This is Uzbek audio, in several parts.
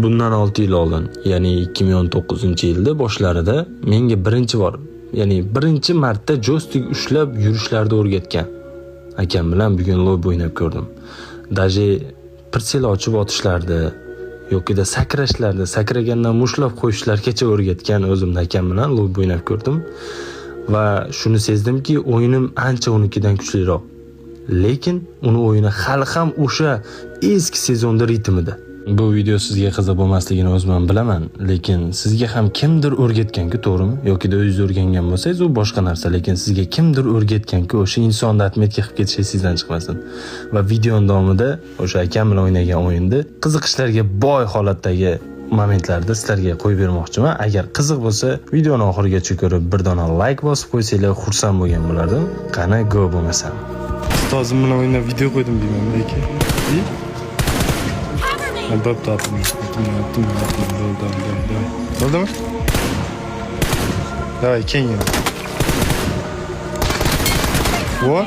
Bundan 6 yil oldin, ya'ni 2019-yilda boshlarida menga birinchi marta joystick ushlab yurishlarni o'rgatgan akam bilan bugun lobbi o'ynab ko'rdim. Даже pritsel ochib otishlardi yokida sakrashlardi, sakragandan mushlab qo'yishlargacha o'rgatgan o'zimni akam bilan lobbi o'ynab ko'rdim va shuni sezdimki, o'yinim ancha unikidan kuchliroq. Lekin uni o'yini hali ham o'sha eski sezonda ritmida. Bu video sizga qiziq bo'lmasligini o'zim bilaman, lekin sizga ham kimdir o'rgatgan-ku, to'g'rimi? Yoki o'zingiz o'rgangan bo'lsangiz u boshqa narsa, lekin sizga kimdir o'rgatgan-ku, o'sha insonni atmetga qilib ketish esingizdan chiqmasin. Va video davomida o'sha akam bilan o'ynagan o'yinda qiziqishlarga boy holatdagi momentlarda sizlarga qo'yib bermoqchiman. Agar qiziq bo'lsa, videoni oxirigacha ko'rib bir dona like bosib qo'ysanglar xursand bo'lgan bo'lardim. Qani go bo'lmasam. Ustozim bilan o'ynab video qo'ydim deyman, lekin. Bo'pti, attım. Oldu mu? Давай, кинь его. О!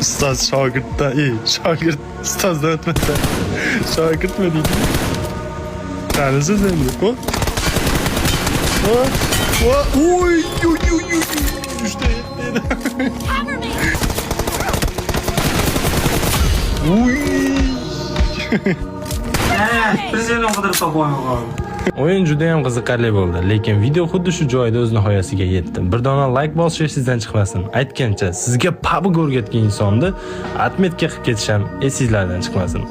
Ustoz shogirddan, shogird ustozdan o'tmasa, shogirdmi deydi. Tanisiz endi, ko? Oy, işte yetmedi. O'yin juda ham qiziqarli bo'ldi, lekin video xuddi shu joyda o'z nihoyasiga yetdi. Bir dona like bosish sizdan chiqmasin. Aytgancha, sizga PUBG o'rgatgan insonni atmetga qilib ketish ham esingizlardan chiqmasin.